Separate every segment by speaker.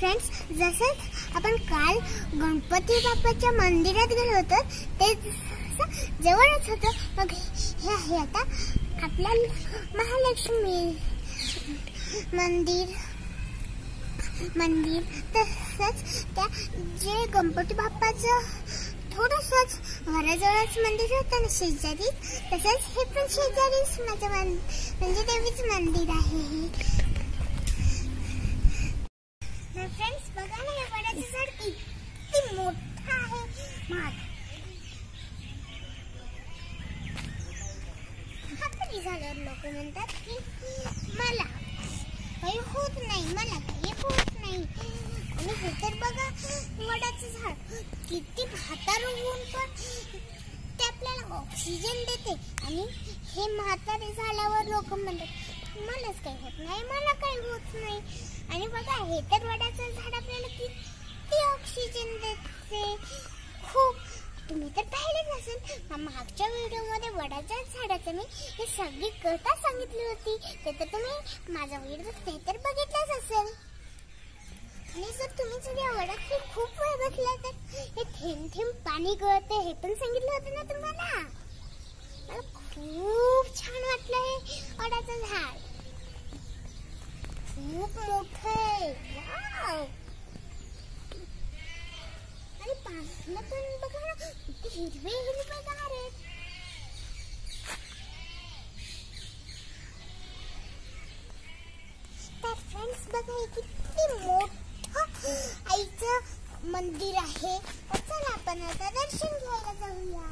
Speaker 1: Friends, जसं आपण काल गणपती बाप्पाच्या मंदिरात गेलो होतो ते जवळच होतं. मग हे आहे आता आपल्या महालक्ष्मी मंदिर. तसंच त्या जे गणपती बाप्पाचं थोडंसंच घराजवळच मंदिर होतं ना शेजारी, तसंच हे पण शेजारीच माझं म्हणजे देवीच मंदिर आहे. फ्रेंड्स, बघा ना, हे वडाचं झाड किती मोठं आहे. म्हातारी झाल्यावर लोक म्हणतात की मला काही होत नाही, मला काही होत नाही. आणि हे तर बघा, वडाचं झाड किती म्हातारं होऊन पण ते आपल्याला ऑक्सिजन देते. आणि हे म्हातारे झाल्यावर लोक म्हणतात मलाच काही होत नाही, मला काही होत नाही. आणि बघा, हे तर वडाचं झाड आपल्याला किती ऑक्सिजन देते. खूप. तुम्ही तर पाहिलेच असेल, मागच्या व्हिडिओमध्ये वडाच्या झाडाचं मी हे सगळी कथा सांगितली होती. ते तर तुम्ही माझा व्हिडिओ ते तर बघितलाच असेल. आणि जर तुम्ही सगळ्या वडाची खूप वेळ बसला तर हे थेंब थेंब पाणी गळते हे पण सांगितलं होतं ना तुम्हाला. मला खूप छान वाटलं हे वडाचं झाड. खूप मोठं आहे. वाव. आणि पानं पण बघा ना, किती हिरवेगार आहेत. तर फ्रेंड्स, बघा हे किती मोठं आईचं मंदिर आहे. चला आपण आता दर्शन घ्यायला जाऊया.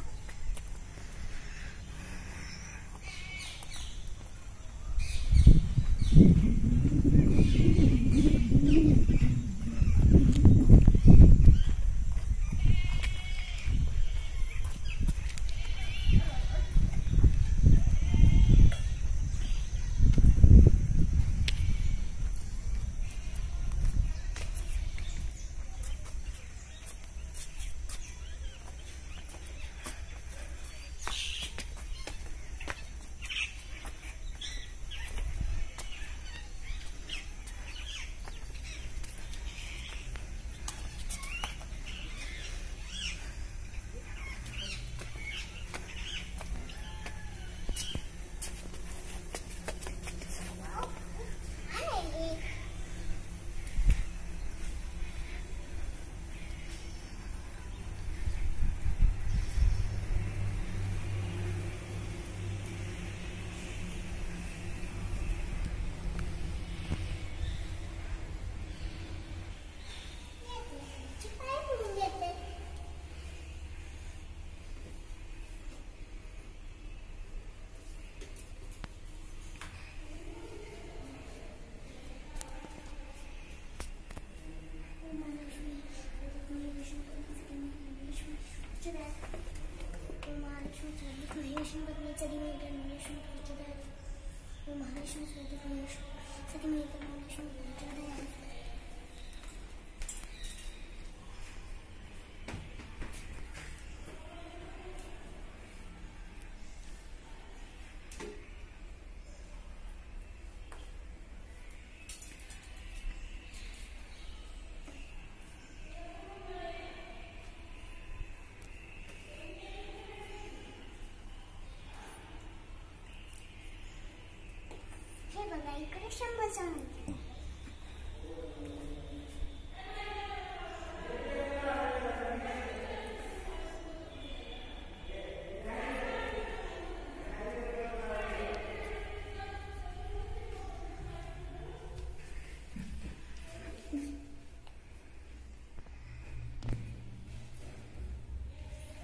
Speaker 1: बघा, इकडे 100चा मंदिर.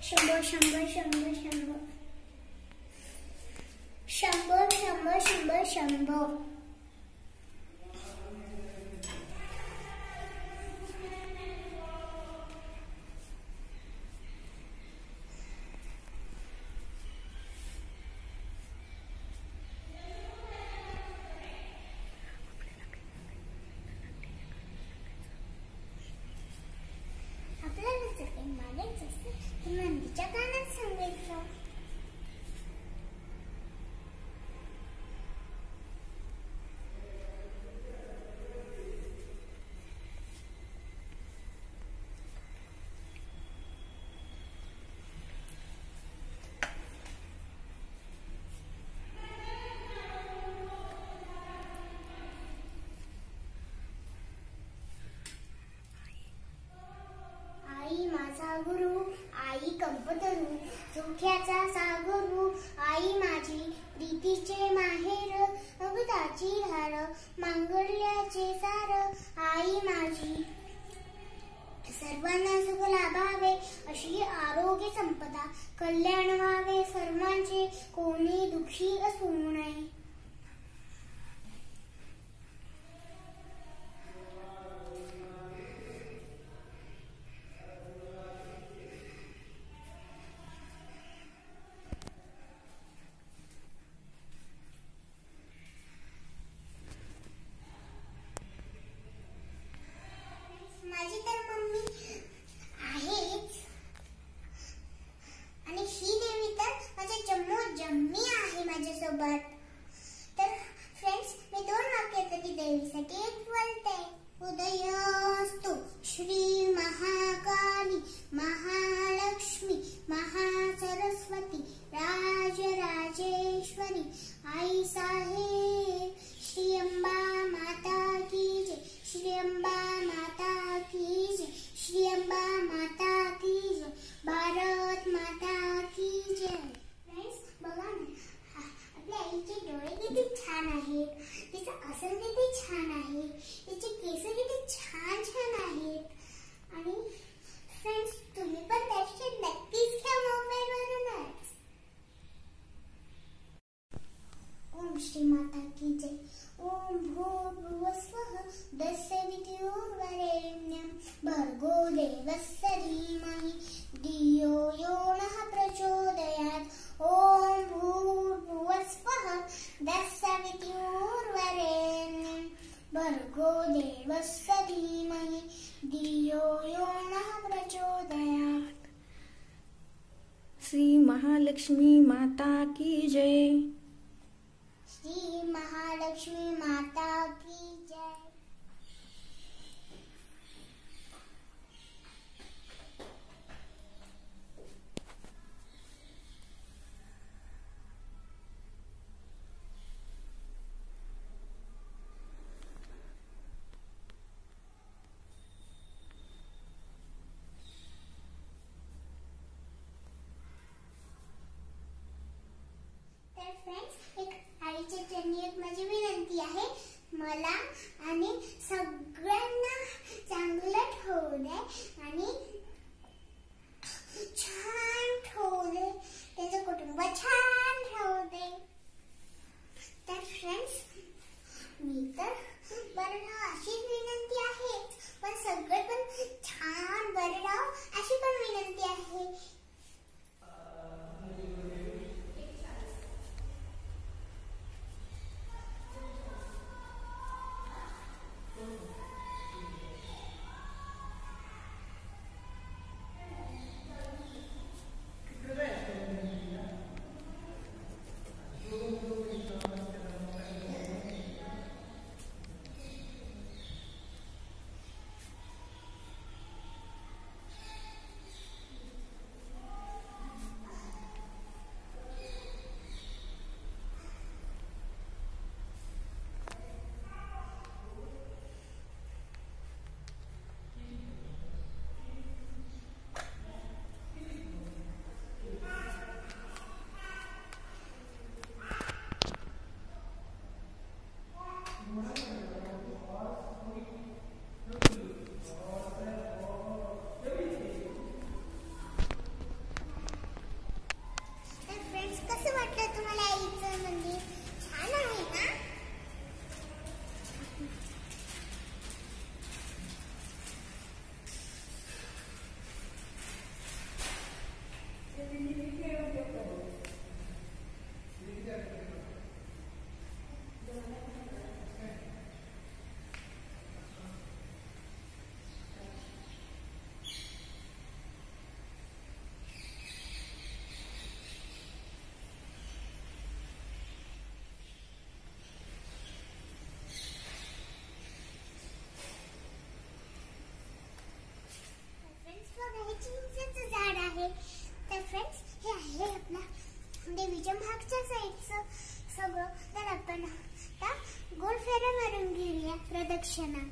Speaker 1: शंभो शंभो शंभो शंभो शंभो शंभो शंभो शंभो. आपल्याला जर काही मागायचं असेल तर नंदीच्या कानात सांगायचं. अमृताची धार मांगल्याचे सार आई माझी सर्वांना सुख लाभावे अशी आरोग्य संपदा कल्याण व्हावे सर्वांचे कोणी दुःखी असू नये. माझी तर मम्मी आहेच आणि ही देवी तर माझ्या जम्मी आहे माझ्यासोबत. तर फ्रेंड्स मी 2 वाक्यात देवीसाठी एक बोलते. उदयास्तु श्री महाकाली महालक्ष्मी महासरस्वती राजराजेश्वरी आई साहेब श्री अंबा माता की जय श्री अंबा माता की जय श्री अंबा माता की जय भारत माता की जय. फ्रेंड्स बघा ना आपल्या आईचे डोळे किती छान आहेत, तिचं आसन किती छान आहे, तिचे केस किती छान छान आहेत आणि फ्रेंड्स तुम्ही पण दर्शन नक्कीच घ्या मोबाईलवरूनच. ओम श्री माता की जय. ओम भूर्भुवस्वः तत्सवितुर्वरेण्यं भर्गो देवस्य धीमहि धियो यो नः प्रचोदयात्. ओम भूर्भुवस्वः तत्सवितुर्वरेण्यं भर्गो देवस्य धीमहि धियो यो नः प्रचोदयात्.
Speaker 2: श्री महालक्ष्मी माता की जय.
Speaker 1: श्री महालक्ष्मी माता की जय. तर फ्रेंड्स एक आईच्या चरणी एक माझी विनंती आहे. मला आणि सगळ्यांना चांगलं ठेवू दे आणि छान ठेवू दे, त्याचं कुटुंब छान ठेवू दे. तर फ्रेंड्स मी तर बरं राहा अशी विनंती आहे, पण सगळे पण छान बरं राहा अशी पण विनंती आहे. चिंचेचं झाड आहे. तर फ्रेंड्स हे आहे आपल्या देवीच्या मागच्या साईडचं सगळं. तर आपण आता गोल फेऱ्या मारून घेऊया प्रदक्षिणा.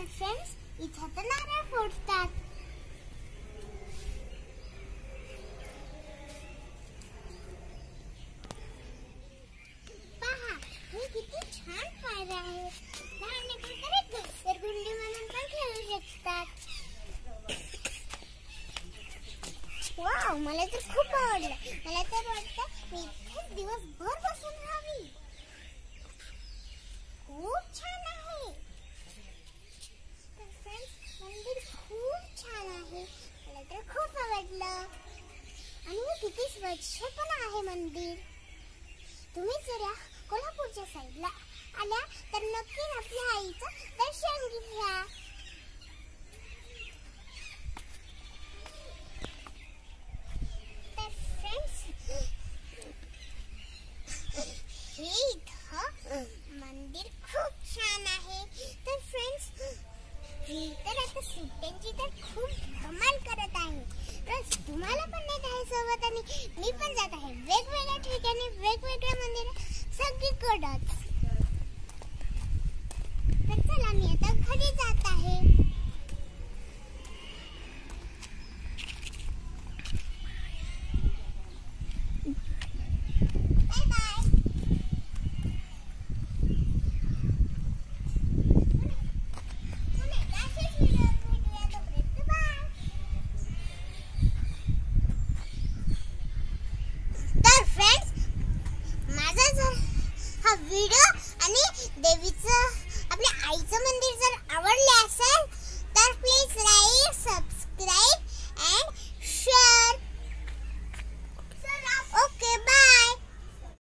Speaker 1: तर फ्रेंड्स इथं तर नारळ फोडतात. पहा हे किती छान पायऱ्या आहेत. लहान लेकरं घसरगुंडी म्हणून पण खेळू शकतात. वाव, मला तर खूप आवडलं. मला तर वाटतं मी इथेच दिवसभर बसून राहावी. खूप छान आहे. तर फ्रेंड्स मंदिर खूप छान आहे. मला तर खूप आवडलं. आणि किती स्वच्छ पण आहे मंदिर. तुम्ही जर या कोल्हापूरच्या साईडला आल्या तर नक्की आपल्या आईचं दर्शन घ्या. तर फ्रेंड्स हे इथं मंदिर खूप छान आहे. तर फ्रेंड्स मी तर आता सुट्ट्यांची तर खूप धमाल करत आहे. रोज तुम्हाला पण नाही आहे सोबत आणि मी पण जात आहे वेगवेगळ्या ठिकाणी वेगवेगळ्या मंदिर सगळीकडे.